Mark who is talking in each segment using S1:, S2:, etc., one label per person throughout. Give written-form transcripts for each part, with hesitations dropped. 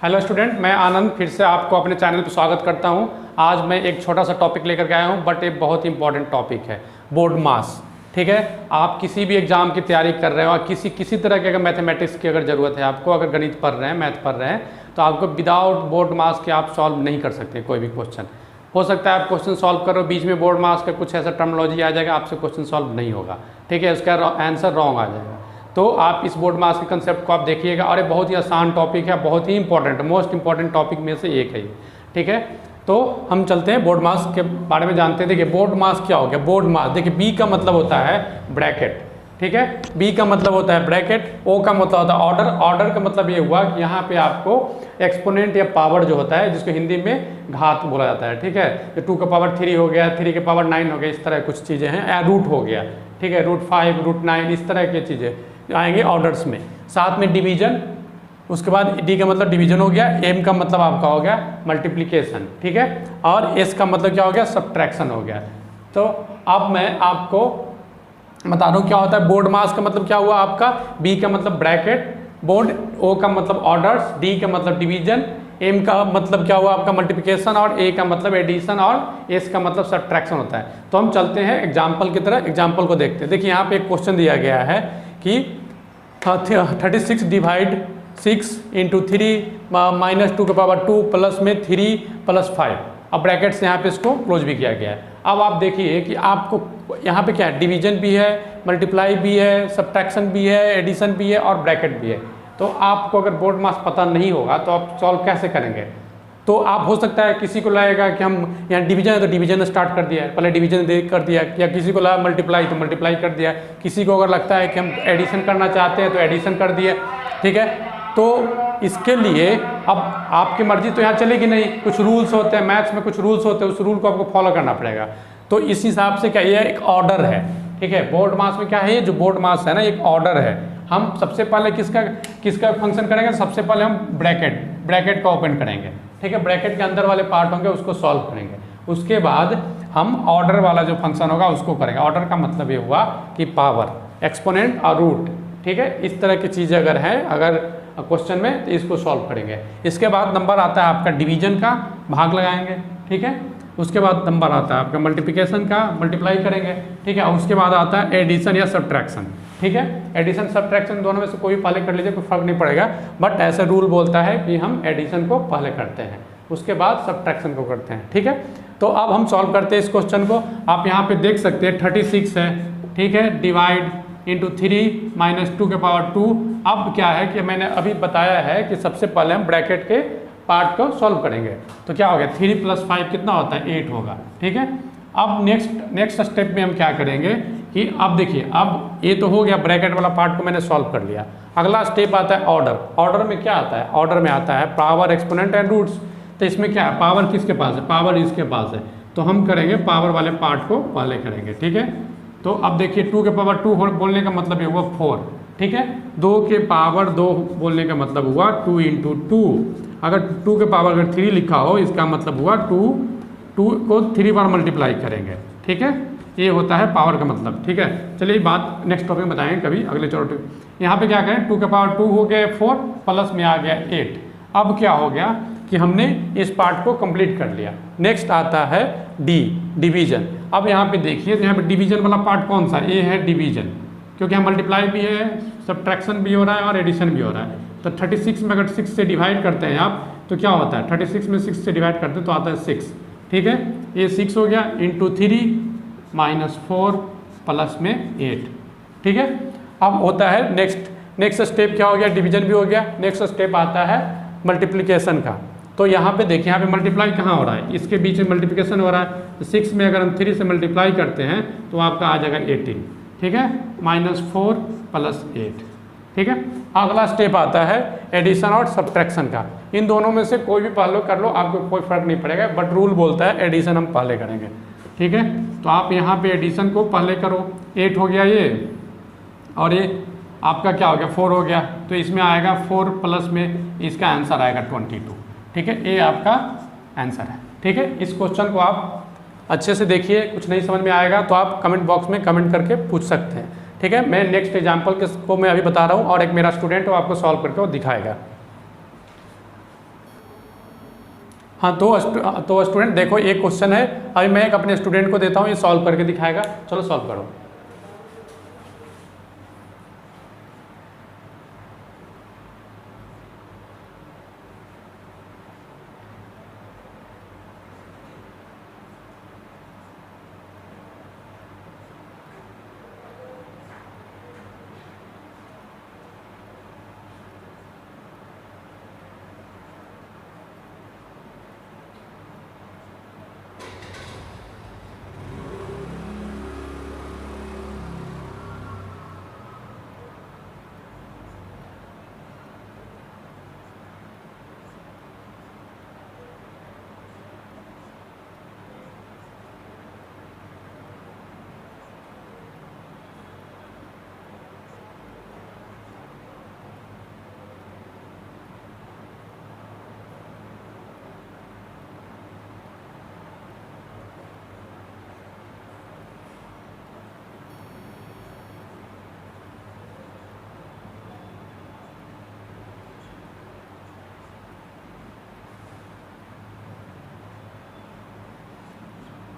S1: Hello student, मैं आनंद फिर से आपको अपने चैनल पर स्वागत करता हूं। आज मैं एक छोटा सा टॉपिक लेकर के आया हूं, बट एक बहुत ही इंपॉर्टेंट टॉपिक है, बोर्ड मास। ठीक है, आप किसी भी एग्जाम की तैयारी कर रहे हो और किसी तरह के अगर मैथमेटिक्स की अगर ज़रूरत है आपको, अगर गणित पढ़ रहे हैं, मैथ पढ़ रहे हैं, तो आपको विदाउट बोर्ड मास के आप सॉल्व नहीं कर सकते कोई भी क्वेश्चन। हो सकता है आप क्वेश्चन सॉल्व करो, बीच में बोर्ड मास का कुछ ऐसा टर्मिनोलॉजी आ जाएगा, आपसे क्वेश्चन सॉल्व नहीं होगा। ठीक है, उसका आंसर रॉन्ग आ जाएगा। तो आप इस बोर्ड मास के कंसेप्ट को आप देखिएगा, और ये बहुत ही आसान टॉपिक है, बहुत ही इंपॉर्टेंट, मोस्ट इंपॉर्टेंट टॉपिक में से एक है ये। ठीक है, तो हम चलते हैं बोर्ड मास के बारे में जानते हैं। देखिए बोर्ड मास क्या हो गया। बोर्ड मास देखिए, बी का मतलब होता है ब्रैकेट। ठीक है, बी का मतलब होता है ब्रैकेट, ओ का मतलब होता है ऑर्डर। ऑर्डर का मतलब ये हुआ कि यहाँ पे आपको एक्सपोनेंट या पावर जो होता है, जिसको हिंदी में घात बोला जाता है। ठीक है, तो 2 का पावर 3 हो गया, 3 के पावर 9 हो गया, इस तरह कुछ चीज़ें हैं, या रूट हो गया। ठीक है, √5, √9, इस तरह की चीज़ें आएंगे ऑर्डर्स में। साथ में डिवीजन, उसके बाद डी का मतलब डिवीजन हो गया, एम का मतलब आपका हो गया मल्टीप्लिकेशन। ठीक है, और एस का मतलब क्या हो गया, सब्ट्रैक्शन हो गया। तो अब मैं आपको बता दूं क्या होता है बोर्ड मास का मतलब क्या हुआ आपका। बी का मतलब ब्रैकेट, बोर्ड, ओ का मतलब ऑर्डर्स, डी का मतलब डिवीजन, एम का मतलब क्या हुआ आपका मल्टीप्लिकेशन, और ए का मतलब एडिशन, और एस का मतलब सब्ट्रैक्शन होता है। तो हम चलते हैं एग्जाम्पल की तरह, एग्जाम्पल को देखते हैं। देखिए यहाँ पे एक क्वेश्चन दिया गया है कि 36 डिवाइड 6 इंटू 3 माइनस 2 के पावर 2 प्लस में 3 प्लस 5। अब ब्रैकेट से यहाँ पे इसको क्लोज भी किया गया है। अब आप देखिए कि आपको यहाँ पे क्या है, डिवीजन भी है, मल्टीप्लाई भी है, सब्ट्रैक्शन भी है, एडिशन भी है, और ब्रैकेट भी है। तो आपको अगर बोर्ड मास पता नहीं होगा तो आप सॉल्व कैसे करेंगे। तो आप हो सकता है किसी को लगेगा कि हम यहाँ डिवीजन है तो डिवीजन स्टार्ट कर दिया है, पहले डिवीजन कर दिया, या किसी को लगा मल्टीप्लाई तो मल्टीप्लाई कर दिया, किसी को अगर लगता है कि हम एडिशन करना चाहते हैं तो एडिशन कर दिया। ठीक है, तो इसके लिए अब आपकी मर्जी तो यहाँ चलेगी नहीं, कुछ रूल्स होते हैं मैथ्स में, कुछ रूल्स होते हैं, उस रूल को आपको फॉलो करना पड़ेगा। तो इस हिसाब से क्या, ये एक ऑर्डर है। ठीक है, बोर्ड मास में क्या है, जो बोर्ड मास है ना, एक ऑर्डर है। हम सबसे पहले किसका फंक्शन करेंगे, सबसे पहले हम ब्रैकेट का ओपन करेंगे। ठीक है, ब्रैकेट के अंदर वाले पार्ट होंगे उसको सॉल्व करेंगे। उसके बाद हम ऑर्डर वाला जो फंक्शन होगा उसको करेंगे। ऑर्डर का मतलब ये हुआ कि पावर, एक्सपोनेंट और रूट। ठीक है, इस तरह की चीज़ें अगर हैं अगर क्वेश्चन में तो इसको सॉल्व करेंगे। इसके बाद नंबर आता है आपका डिवीजन का, भाग लगाएंगे। ठीक है, उसके बाद नंबर आता है आपका मल्टीप्लिकेशन का, मल्टीप्लाई करेंगे। ठीक है, और उसके बाद आता है एडिशन या सब्ट्रैक्शन। ठीक है, एडिशन सब्ट्रैक्शन दोनों में से कोई भी पहले कर लीजिए, कोई फर्क नहीं पड़ेगा, बट ऐसा रूल बोलता है कि हम एडिशन को पहले करते हैं, उसके बाद सब्ट्रैक्शन को करते हैं। ठीक है, तो अब हम सॉल्व करते हैं इस क्वेश्चन को। आप यहाँ पे देख सकते हैं 36 है। ठीक है, डिवाइड इंटू 3 माइनस 2 के पावर 2। अब क्या है कि मैंने अभी बताया है कि सबसे पहले हम ब्रैकेट के पार्ट को सॉल्व करेंगे। तो क्या हो गया, 3 + 5 कितना होता है, 8 होगा। ठीक है, अब नेक्स्ट स्टेप में हम क्या करेंगे कि अब देखिए, अब ये तो हो गया, ब्रैकेट वाला पार्ट को मैंने सॉल्व कर लिया। अगला स्टेप आता है ऑर्डर। ऑर्डर में क्या आता है, ऑर्डर में आता है पावर, एक्सपोनेंट एंड रूट्स। तो इसमें क्या है, पावर किसके पास है, पावर इसके पास है, तो हम करेंगे पावर वाले पार्ट को पहले करेंगे। ठीक है, तो अब देखिए 2 के पावर 2 बोलने का मतलब ये हुआ 4। ठीक है, 2 के पावर 2 बोलने का मतलब हुआ 2 × 2। अगर 2 के पावर अगर 3 लिखा हो, इसका मतलब हुआ 2 को 3 बार मल्टीप्लाई करेंगे। ठीक है, ये होता है पावर का मतलब। ठीक है, चलिए बात नेक्स्ट टॉपिक में बताएंगे कभी अगले टॉपिक। यहाँ पे क्या करें, 2 के पावर 2 हो गया 4, प्लस में आ गया 8। अब क्या हो गया कि हमने इस पार्ट को कंप्लीट कर लिया। नेक्स्ट आता है डी, डिवीजन। अब यहाँ पे देखिए, यहाँ पे डिवीजन वाला पार्ट कौन सा, ये है डिवीजन, क्योंकि यहाँ मल्टीप्लाई भी है, सब्ट्रैक्शन भी हो रहा है और एडिशन भी हो रहा है। तो 36 में अगर 6 से डिवाइड करते हैं आप तो क्या होता है, 36 में 6 से डिवाइड करते हैं तो आता है 6। ठीक है, ये 6 हो गया, इंटू 3 माइनस 4 प्लस में 8। ठीक है, अब होता है नेक्स्ट स्टेप क्या हो गया, डिवीजन भी हो गया। नेक्स्ट स्टेप आता है मल्टीप्लिकेशन का। तो यहाँ पे देखिए, यहाँ पे मल्टीप्लाई कहाँ हो रहा है, इसके बीच में मल्टीप्लिकेशन हो रहा है। तो 6 में अगर हम 3 से मल्टीप्लाई करते हैं तो आपका आ जाएगा 18। ठीक है, -4 + 8। ठीक है, अगला स्टेप आता है एडिशन और सब्ट्रैक्शन का। इन दोनों में से कोई भी पहले कर लो, आपको कोई फर्क नहीं पड़ेगा, बट रूल बोलता है एडिशन हम पहले करेंगे। ठीक है, तो आप यहाँ पे एडिशन को पहले करो। 8 हो गया ये, और ये आपका क्या हो गया, 4 हो गया। तो इसमें आएगा 4 प्लस में इसका आंसर आएगा 22। ठीक है, ये आपका आंसर है। ठीक है, इस क्वेश्चन को आप अच्छे से देखिए, कुछ नहीं समझ में आएगा तो आप कमेंट बॉक्स में कमेंट करके पूछ सकते हैं। ठीक है, मैं नेक्स्ट एग्जाम्पल को मैं अभी बता रहा हूँ, और एक मेरा स्टूडेंट वो आपको सॉल्व करके वो दिखाएगा। हाँ तो स्टूडेंट देखो एक क्वेश्चन है, अभी मैं एक अपने स्टूडेंट को देता हूँ, ये सॉल्व करके दिखाएगा। चलो सॉल्व करो।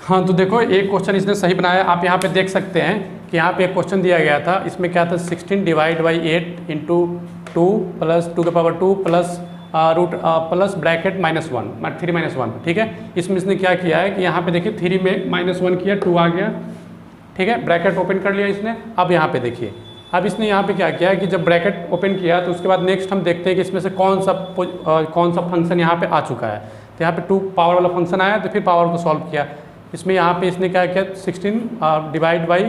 S1: हाँ तो देखो एक क्वेश्चन इसने सही बनाया। आप यहाँ पे देख सकते हैं कि यहाँ पे एक क्वेश्चन दिया गया था, इसमें क्या था 16 डिवाइड बाई 8 इंटू 2 प्लस 2 के power 2 plus root plus bracket -1 3 -1। ठीक है, इसमें इसने क्या किया है कि यहाँ पे देखिए 3 में -1 किया, 2 आ गया। ठीक है, ब्रैकेट ओपन कर लिया इसने। अब यहाँ पे देखिए, अब इसने यहाँ पे क्या किया है कि जब ब्रैकेट ओपन किया तो उसके बाद नेक्स्ट हम देखते हैं कि इसमें से कौन सा फंक्शन यहाँ पे आ चुका है। तो यहाँ पे 2 पावर वाला फंक्शन आया, तो फिर पावर को सॉल्व किया। इसमें यहाँ पे इसने क्या किया 16 डिवाइड बाई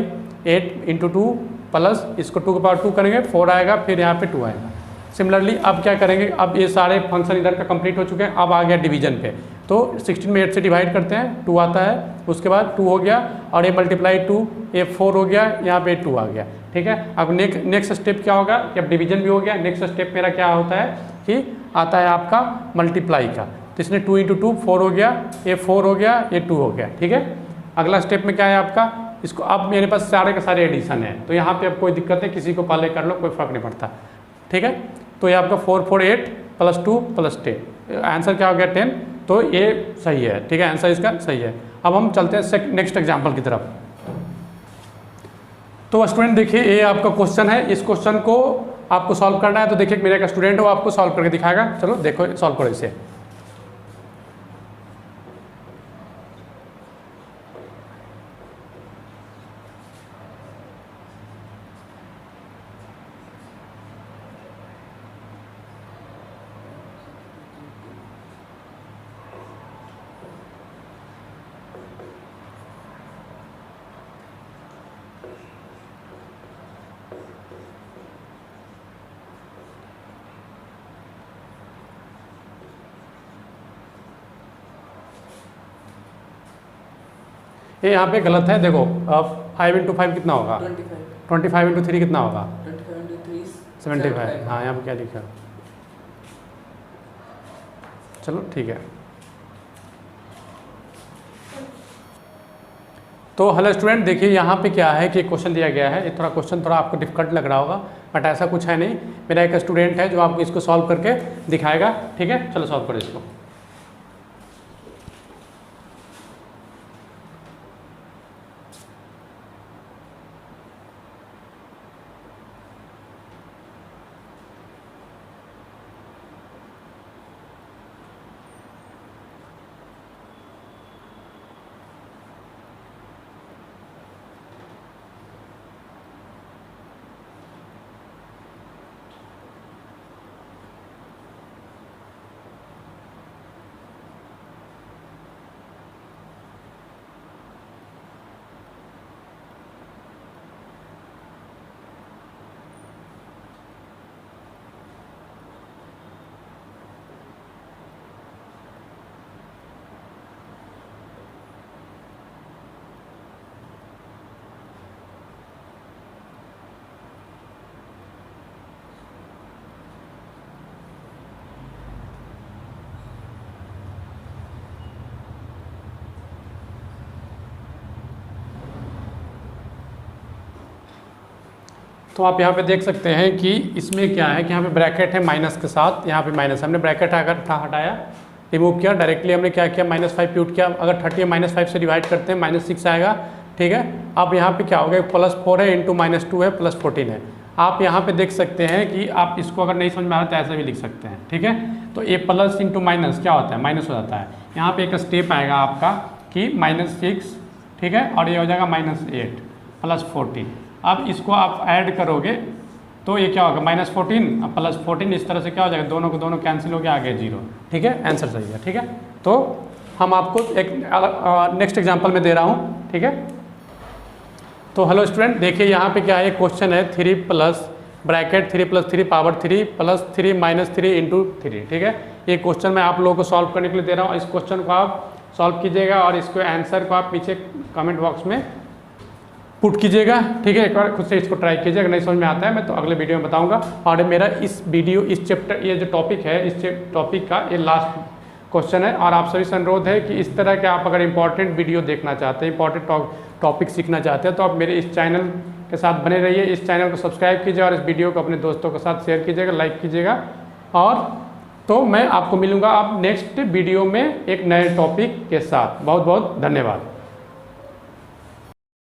S1: 8 इंटू 2 प्लस इसको 2 के पावर 2 करेंगे 4 आएगा, फिर यहाँ पे 2 आएगा। सिमिलरली अब क्या करेंगे, अब ये सारे फंक्शन इधर का कंप्लीट हो चुके हैं, अब आ गया डिवीजन पे। तो 16 में 8 से डिवाइड करते हैं, 2 आता है, उसके बाद 2 हो गया और ये मल्टीप्लाई 2, ये 4 हो गया, यहाँ पे 2 आ गया। ठीक है, अब नेक्स्ट स्टेप क्या होगा कि अब डिवीजन भी हो गया। नेक्स्ट स्टेप मेरा क्या होता है कि आता है आपका मल्टीप्लाई का। तो इसने 2 इंटू 2 4 हो गया, ये 4 हो गया, ये 2 हो गया। ठीक है, अगला स्टेप में क्या है आपका, इसको अब मेरे पास सारे के सारे एडिशन है, तो यहाँ पे अब कोई दिक्कत है, किसी को पहले कर लो, कोई फर्क नहीं पड़ता। ठीक है, तो ये आपका 4 4 8 प्लस 2 प्लस 10, आंसर क्या हो गया 10। तो ये सही है। ठीक है, आंसर इसका सही है। अब हम चलते हैं नेक्स्ट एग्जाम्पल की तरफ। तो स्टूडेंट देखिए ये आपका क्वेश्चन है, इस क्वेश्चन को आपको सॉल्व करना है। तो देखिए मेरा एक स्टूडेंट है, वो आपको सॉल्व करके दिखाएगा। चलो देखो सॉल्व करो इसे। ये यहाँ पे गलत है, देखो अब 5 इंटू 5 कितना होगा 25 इंटू 3 कितना होगा 75। हाँ यहाँ पे क्या लिखा है, चलो ठीक है। तो हेलो स्टूडेंट देखिए यहाँ पे क्या है कि क्वेश्चन दिया गया है, ये क्वेश्चन थोड़ा आपको डिफिकल्ट लग रहा होगा, बट ऐसा कुछ है नहीं। मेरा एक स्टूडेंट है जो आपको इसको सॉल्व करके दिखाएगा। ठीक है, चलो सॉल्व करो इसको। तो आप यहाँ पे देख सकते हैं कि इसमें क्या है कि यहाँ पे ब्रैकेट है माइनस के साथ, यहाँ पे माइनस, हमने ब्रैकेट अगर हटाया रिमूव किया, डायरेक्टली हमने क्या किया -5 पुट किया। अगर 30 -5 से डिवाइड करते हैं -6 आएगा, ठीक है। अब यहाँ पे क्या हो गया, +4 है इंटू -2 है +14 है। आप यहाँ पे देख सकते हैं कि आप इसको अगर नहीं समझ में आ रहा तो ऐसा भी लिख सकते हैं, ठीक है। तो ये प्लस इंटू माइनस क्या होता है, माइनस हो जाता है। यहाँ पे एक स्टेप आएगा आपका कि -6, ठीक है, और ये हो जाएगा -8 +14। अब इसको आप ऐड करोगे तो ये क्या होगा -14 +14, इस तरह से क्या हो जाएगा, दोनों को दोनों कैंसिल हो गया, आगे 0, ठीक है। आंसर सही है, ठीक है। तो हम आपको एक नेक्स्ट एग्जांपल में दे रहा हूँ, ठीक है। तो हेलो स्टूडेंट, देखिए यहाँ पे क्या है, क्वेश्चन है 3 प्लस ब्रैकेट 3 + 3 पावर 3 + 3 - 3 इंटू 3, ठीक है। ये क्वेश्चन मैं आप लोगों को सॉल्व करने के लिए दे रहा हूँ। इस क्वेश्चन को आप सॉल्व कीजिएगा और इसको आंसर को आप नीचे कमेंट बॉक्स में पुट कीजिएगा, ठीक है। एक बार खुद से इसको ट्राई कीजिए, अगर नहीं समझ में आता है मैं तो अगले वीडियो में बताऊंगा। और मेरा इस वीडियो इस चैप्टर ये जो टॉपिक है, इस टॉपिक का ये लास्ट क्वेश्चन है। और आप सभी से अनुरोध है कि इस तरह के आप अगर इंपॉर्टेंट वीडियो देखना चाहते हैं, इंपॉर्टेंट टॉपिक सीखना चाहते हैं, तो आप मेरे इस चैनल के साथ बने रहिए। इस चैनल को सब्सक्राइब कीजिए और इस वीडियो को अपने दोस्तों के साथ शेयर कीजिएगा, लाइक कीजिएगा। और तो मैं आपको मिलूँगा अब नेक्स्ट वीडियो में एक नए टॉपिक के साथ। बहुत बहुत धन्यवाद।